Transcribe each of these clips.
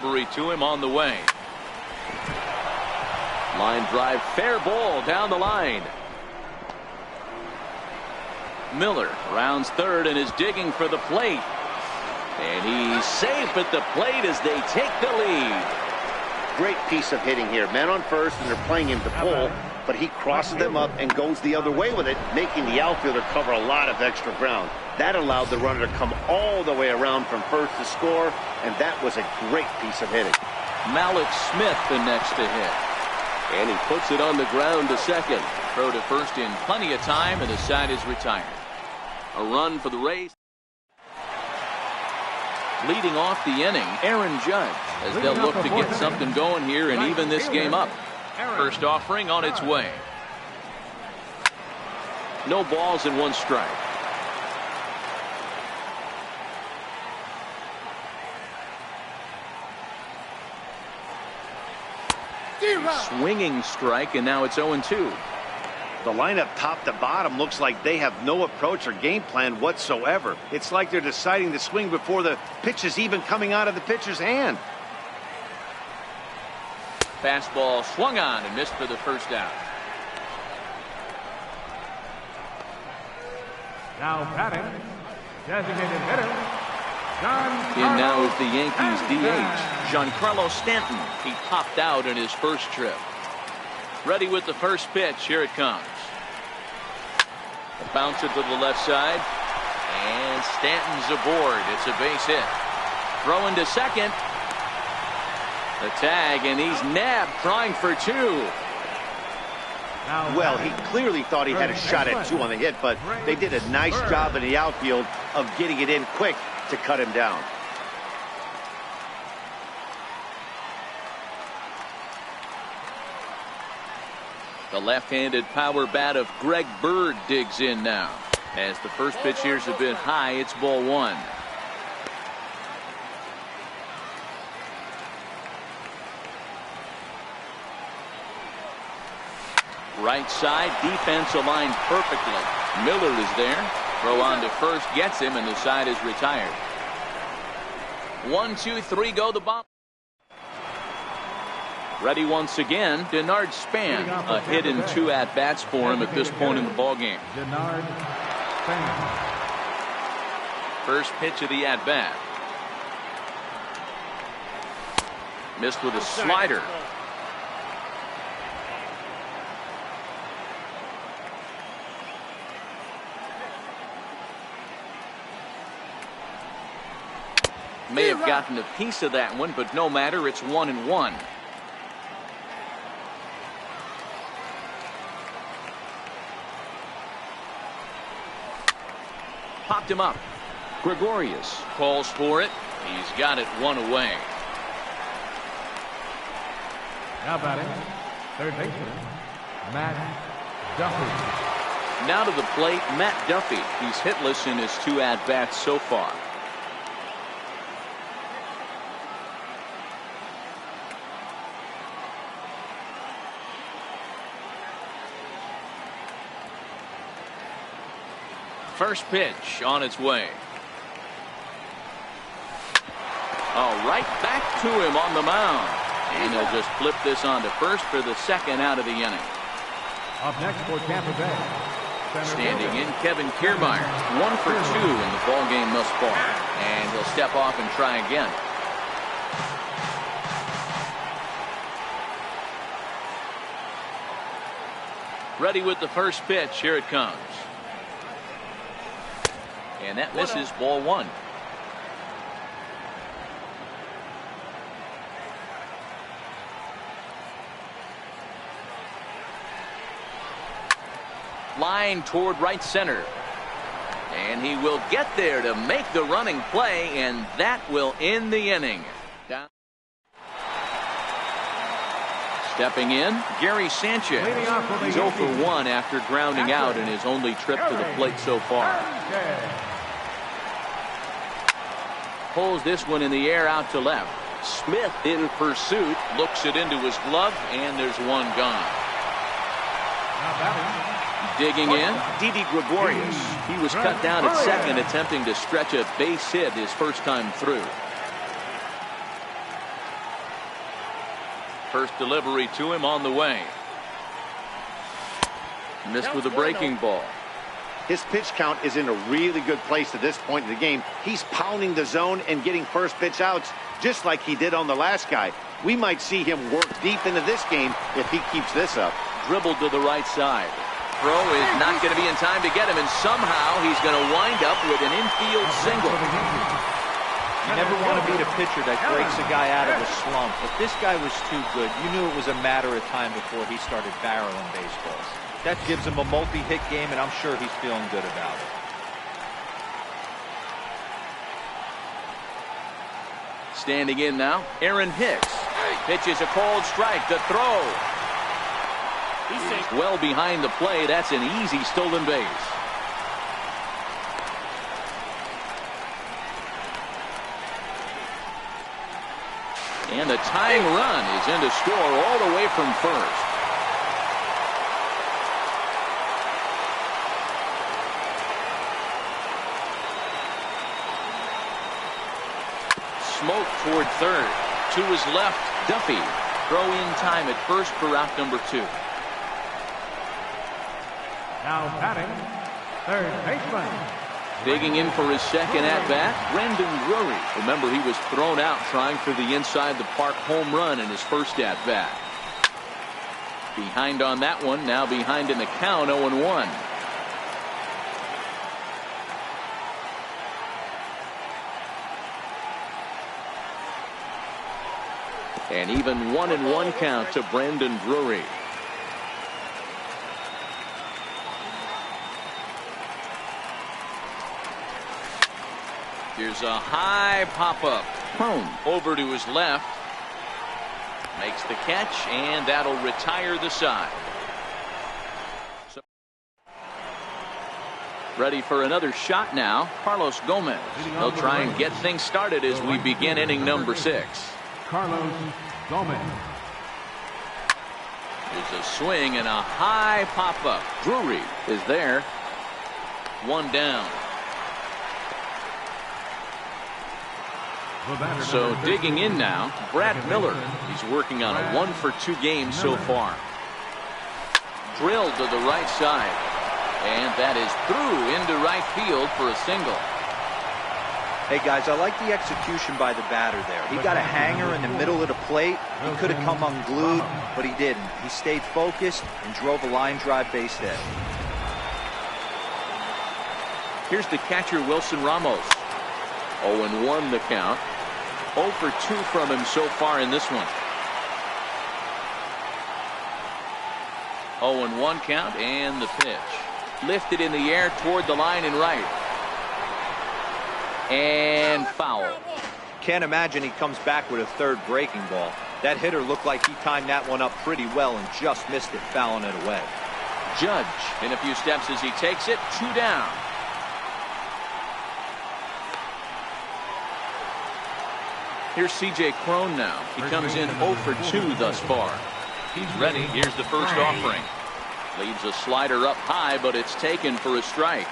To him on the way. Line drive, fair ball down the line. Miller rounds third and is digging for the plate. And he's safe at the plate as they take the lead. Great piece of hitting here. Men on first, and they're playing him to pull, but he crosses them up and goes the other way with it, making the outfielder cover a lot of extra ground. That allowed the runner to come all the way around from first to score, and that was a great piece of hitting. Malik Smith the next to hit. And he puts it on the ground to second. Throw to first in plenty of time, and the side is retired. A run for the Rays. Leading off the inning, Aaron Judge, as they'll look to get something going here and even this game up. First offering on its way. No balls and one strike. Swinging strike, and now it's 0-2. The lineup top to bottom looks like they have no approach or game plan whatsoever. It's like they're deciding to swing before the pitch is even coming out of the pitcher's hand. Fastball swung on and missed for the first out. Now batting, designated hitter, in now is the Yankees DH, Giancarlo Stanton. He popped out in his first trip. Ready with the first pitch. Here it comes. Bounce it to the left side. And Stanton's aboard. It's a base hit. Throwing to second. The tag, and he's nabbed, trying for two. Well, he clearly thought he had a shot at two on the hit, but they did a nice job in the outfield of getting it in quick to cut him down. The left-handed power bat of Greg Bird digs in now. As the first pitch here's a bit high, it's ball one. Right side, defense aligned perfectly. Miller is there. Throw on to first, gets him, and the side is retired. 1, 2, 3, go the bomb. Ready once again, Denard Span. A hit and 2 at-bats for him at this point in the ballgame. Denard Span. First pitch of the at-bat. Missed with a slider. May have gotten a piece of that one, but no matter, it's 1-1. Popped him up. Gregorius calls for it. He's got it one away. Now batting, third baseman, Matt Duffy. Now to the plate, Matt Duffy. He's hitless in his 2 at-bats so far. First pitch on its way. All right, back to him on the mound. And he'll just flip this on to first for the second out of the inning. Up next for Tampa Bay. Standing in, Kevin Kiermaier. 1 for 2 in the ball game thus far. And he'll step off and try again. Ready with the first pitch. Here it comes. And that misses, ball one. Line toward right center. And he will get there to make the running play, and that will end the inning. Down. Stepping in, Gary Sanchez. He's 0 for 1 after grounding out in his only trip to the plate so far. Pulls this one in the air out to left. Smith in pursuit, looks it into his glove, and there's one gone. Digging in, Didi Gregorius. He was cut down at second, attempting to stretch a base hit his first time through. First delivery to him on the way. Missed with a breaking ball. His pitch count is in a really good place at this point in the game. He's pounding the zone and getting first pitch outs just like he did on the last guy. We might see him work deep into this game if he keeps this up. Dribbled to the right side. Throw is not going to be in time to get him, and somehow he's going to wind up with an infield single. You never want to beat a pitcher that breaks a guy out of a slump, but this guy was too good. You knew it was a matter of time before he started barreling baseballs. That gives him a multi-hit game, and I'm sure he's feeling good about it. Standing in now, Aaron Hicks. Pitches a cold strike. The throw. He's well behind the play. That's an easy stolen base. And the tying run is in to score all the way from first. Smoke toward third. To his left, Duffy. Throw in time at first for out number 2. Now batting, third baseman. Digging in for his second at-bat, Brendan Drury. Remember, he was thrown out trying for the inside-the-park home run in his first at-bat. Behind on that one, now behind in the count, 0-1. And even 1-1 count to Brendan Drury. Here's a high pop-up. Over to his left. Makes the catch, and that'll retire the side. So, ready for another shot now, Carlos Gomez. He'll try and get things started as we begin inning number 6. Carlos Gomez. There's a swing and a high pop-up. Drury is there. 1 down. So digging in now, Brad Miller. He's working on a 1-for-2 game so far. Drilled to the right side. And that is through into right field for a single. Hey guys, I like the execution by the batter there. He got a hanger in the middle of the plate. He could have come unglued, but he didn't. He stayed focused and drove a line drive base hit. Here's the catcher, Wilson Ramos. 0-1 the count. 0 for 2 from him so far in this one. 0-1 count, and the pitch. Lifted in the air toward the line and right. And foul. Can't imagine he comes back with a third breaking ball. That hitter looked like he timed that one up pretty well and just missed it, fouling it away. Judge in a few steps as he takes it. 2 down. Here's C.J. Cron now. He comes in 0 for 2 thus far. He's ready. Here's the first offering. Leaves a slider up high, but it's taken for a strike.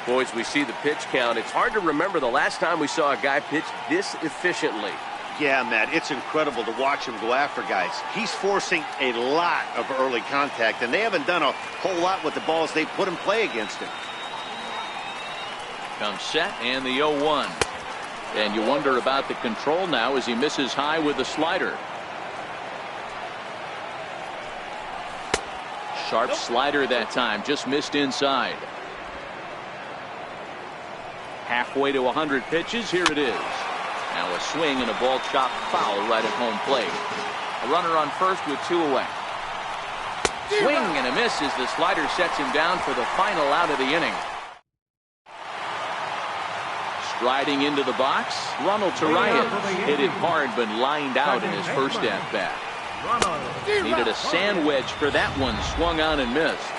Boys, we see the pitch count. It's hard to remember the last time we saw a guy pitch this efficiently. Yeah, Matt, it's incredible to watch him go after guys. He's forcing a lot of early contact, and they haven't done a whole lot with the balls they put in play against him. Comes set, and the 0-1. And you wonder about the control now as he misses high with the slider. Sharp slider that time, just missed inside. Halfway to 100 pitches, here it is. Now a swing and a ball chopped foul right at home plate. A runner on first with 2 away. Swing and a miss as the slider sets him down for the final out of the inning. Striding into the box, Ronald Torreyes hit it hard but lined out in his first at-bat. Needed a sand wedge for that one, swung on and missed.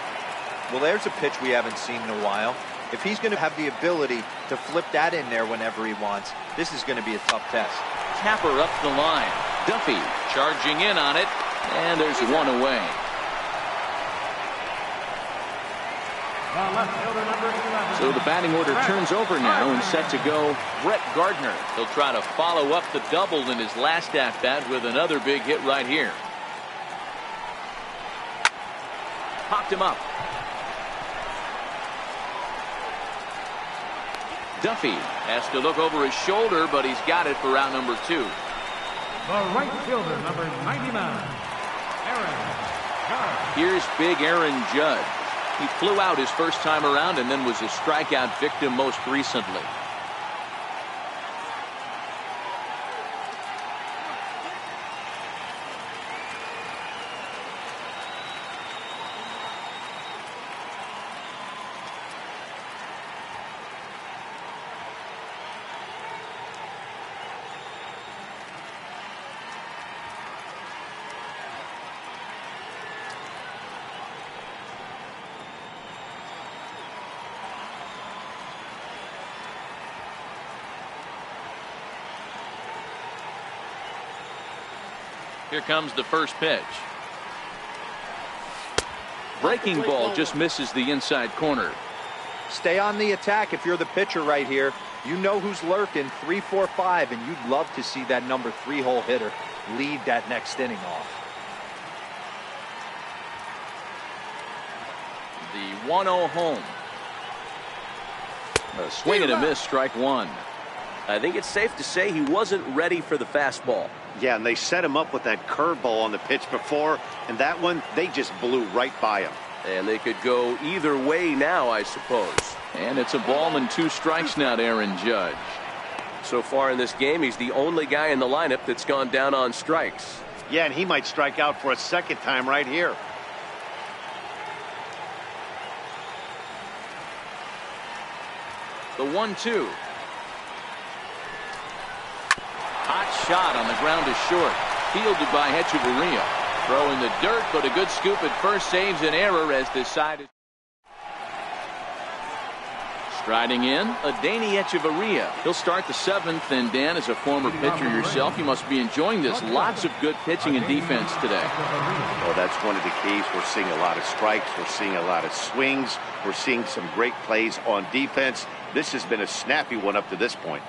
Well, there's a pitch we haven't seen in a while. If he's going to have the ability to flip that in there whenever he wants, this is going to be a tough test. Tapper up the line. Duffy charging in on it, and there's 1 away. left fielder, number 11. So the batting order turns over now and set to go Brett Gardner. He'll try to follow up the double in his last at-bat with another big hit right here. Popped him up. Duffy has to look over his shoulder, but he's got it for out number 2. The right fielder, number 99, Aaron Judge. Here's big Aaron Judge. He flew out his first time around and then was a strikeout victim most recently. Here comes the first pitch. Breaking ball just misses the inside corner. Stay on the attack if you're the pitcher right here. You know who's lurking, 3, 4, 5, and you'd love to see that number 3-hole hitter lead that next inning off. The 1-0 home. A swing and a miss, strike 1. I think it's safe to say he wasn't ready for the fastball. Yeah, and they set him up with that curveball on the pitch before, and that one, they just blew right by him. And they could go either way now, I suppose. And it's a ball and 2 strikes now to Aaron Judge. So far in this game, he's the only guy in the lineup that's gone down on strikes. Yeah, and he might strike out for a second time right here. The 1-2. Hot shot on the ground is short. Fielded by Hechavarria. Throw in the dirt, but a good scoop at first saves an error as decided. Striding in, Adeiny Hechavarria. He'll start the 7th, and Dan, as a former pitcher yourself, you must be enjoying this. Lots of good pitching and defense today. Well, that's one of the keys. We're seeing a lot of strikes. We're seeing a lot of swings. We're seeing some great plays on defense. This has been a snappy one up to this point.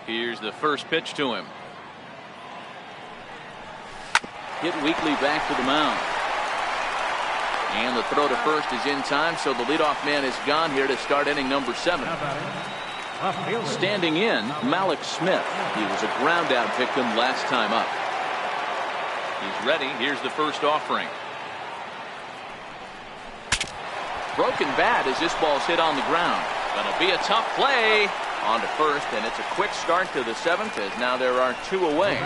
Here's the first pitch to him. Hit weakly back to the mound. And the throw to first is in time, so the leadoff man is gone here to start inning number 7. Standing in, Malik Smith. He was a ground out victim last time up. He's ready. Here's the first offering. Broken bat as this ball's hit on the ground. Gonna be a tough play. On to first, and it's a quick start to the 7th as now there are 2 away.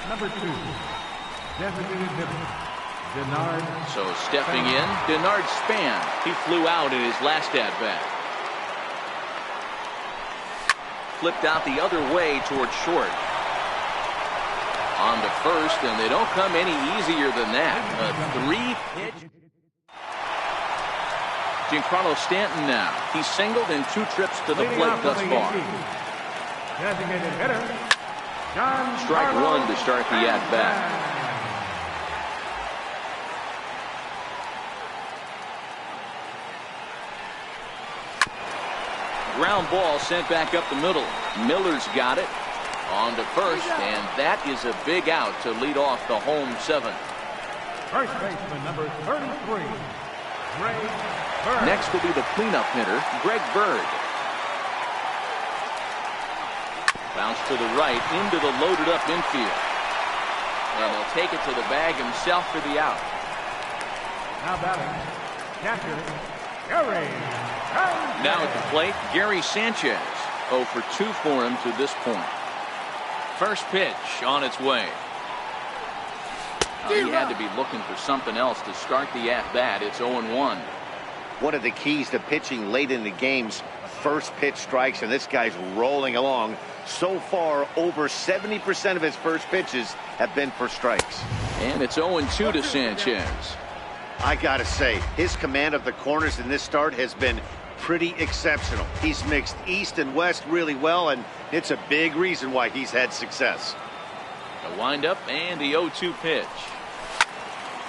Number 2, designated hitter, Denard. So stepping in, Denard Span. He flew out in his last at-bat. Flipped out the other way towards short. On to first, and they don't come any easier than that. A 3-pitch. Giancarlo Stanton now. He's singled in 2 trips to the plate thus far. Designated hitter, Strike 1 to start the at-bat. Ground ball sent back up the middle. Miller's got it. On to first, and that is a big out to lead off the home 7th. First baseman, number 33, Greg Bird. Next will be the cleanup hitter, Greg Bird. Bounce to the right into the loaded up infield. And he'll take it to the bag himself for the out. Now batting, catcher, Gary. Now at the plate, Gary Sanchez. 0 for 2 for him to this point. First pitch on its way. He had to be looking for something else to start the at-bat. It's 0-1. One of the keys to pitching late in the games, first pitch strikes, and this guy's rolling along. So far, over 70% of his first pitches have been for strikes. And it's 0-2 to Sanchez. I gotta say, his command of the corners in this start has been pretty exceptional. He's mixed east and west really well, and it's a big reason why he's had success. The windup and the 0-2 pitch.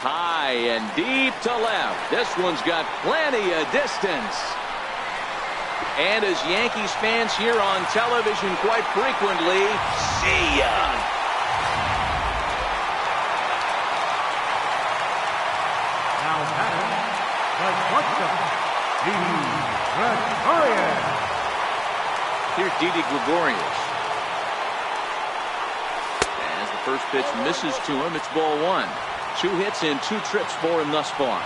High and deep to left. This one's got plenty of distance. And as Yankees fans hear on television quite frequently, see ya! Now batting, the shortstop, Gregorius. Here's Didi Gregorius. As the first pitch misses to him, it's ball one. 2 hits and 2 trips for him thus far.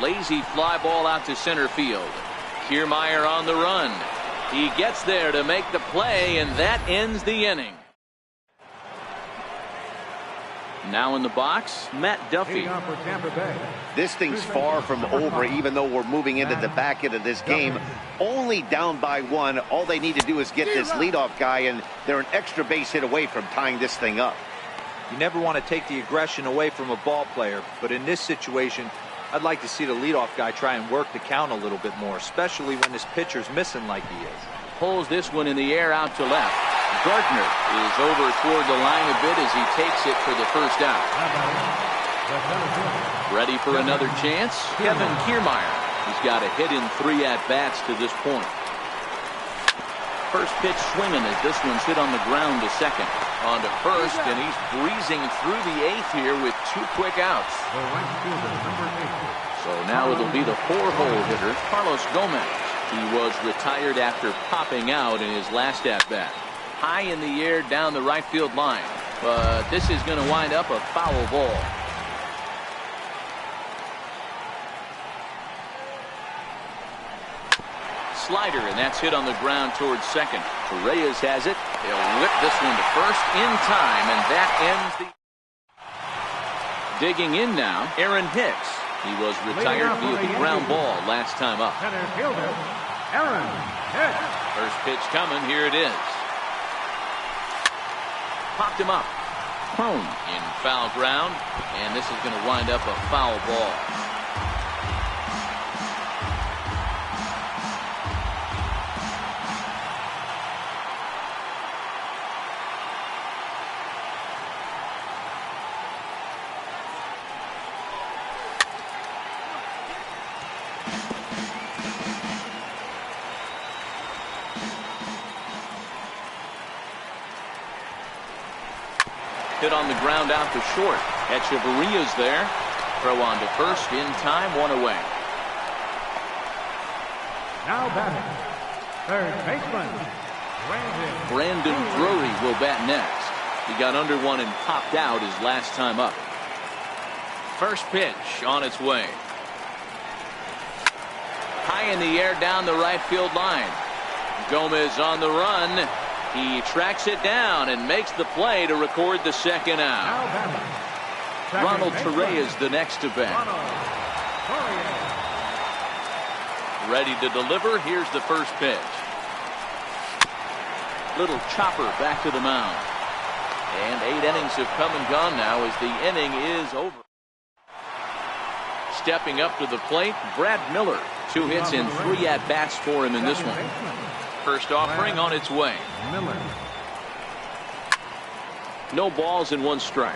Lazy fly ball out to center field. Kiermaier on the run. He gets there to make the play, and that ends the inning. Now in the box, Matt Duffy. For Tampa Bay. This thing's far from over, even though we're moving into the back end of this game. Only down by 1. All they need to do is get this leadoff guy, and they're an extra base hit away from tying this thing up. You never want to take the aggression away from a ball player, but in this situation, I'd like to see the leadoff guy try and work the count a little bit more, especially when this pitcher's missing like he is. Pulls this one in the air out to left. Gardner is over toward the line a bit as he takes it for the first out. Ready for another chance? Kevin Kiermaier. He's got a hit in 3 at-bats to this point. First pitch swinging as this one's hit on the ground to second. On to first, and he's breezing through the 8th here with 2 quick outs. So now it'll be the 4-hole hitter, Carlos Gomez. He was retired after popping out in his last at-bat. High in the air down the right field line, but this is going to wind up a foul ball. Slider, and that's hit on the ground towards second. Reyes has it. They'll whip this one to first in time, and that ends the... Digging in now, Aaron Hicks. He was retired via the ground ball last time up. Center fielder, Aaron Hicks. First pitch coming. Here it is. Popped him up. Home in foul ground, and this is going to wind up a foul ball. Hit on the ground out to short. Echeverria's there. Throw on to first in time, 1 away. Now batting, third baseman, Brandon Drury will bat next. He got under one and popped out his last time up. First pitch on its way. High in the air down the right field line. Gomez on the run. He tracks it down and makes the play to record the second out. Ronald Torreyes is the next to bat. Ready to deliver. Here's the first pitch. Little chopper back to the mound. And 8 innings have come and gone now as the inning is over. Stepping up to the plate, Brad Miller. 2 hits and 3 at-bats for him in this one. First offering on its way. Miller. No balls and 1 strike.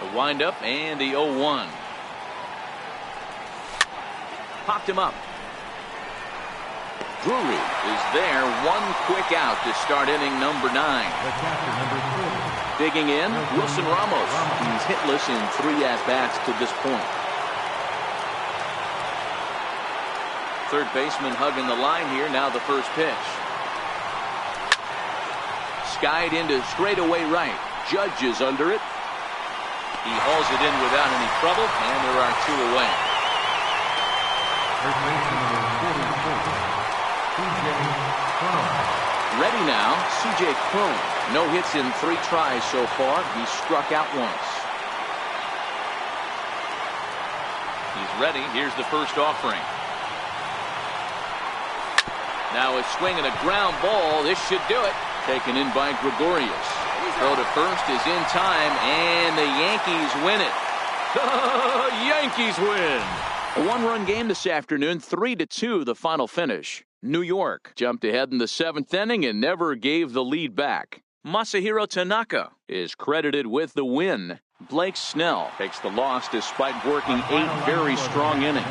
The windup and the 0-1. Popped him up. Drury is there. 1 quick out to start inning number 9. The catcher, number 2. Digging in, Wilson Ramos. He's hitless in 3 at-bats to this point. Third baseman hugging the line here. Now the first pitch. Skied into straightaway right. Judge is under it. He hauls it in without any trouble, and there are 2 away. First baseman, number 44, TJ Cron. Ready now, C.J. Cron. No hits in 3 tries so far. He struck out once. He's ready. Here's the first offering. Now a swing and a ground ball. This should do it. Taken in by Gregorius. Throw to first is in time, and the Yankees win it. The Yankees win. A 1-run game this afternoon, 3-2 the final finish. New York jumped ahead in the 7th inning and never gave the lead back. Masahiro Tanaka is credited with the win. Blake Snell takes the loss despite working 8 very strong innings.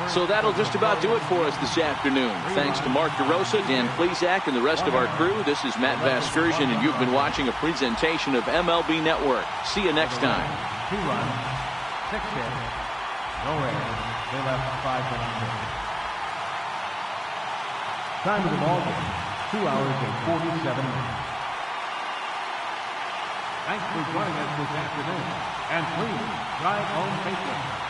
So that'll just about do it for us this afternoon. Thanks to Mark DeRosa, Dan Plesac, and the rest of our crew. This is Matt Vasgersian, and you've been watching a presentation of MLB Network. See you next time. 2 runs, 6 hits, no errors. They left 5 runs. Time of the ball game, 2 hours and 47 minutes. Thanks for joining us this afternoon, and please drive home safely.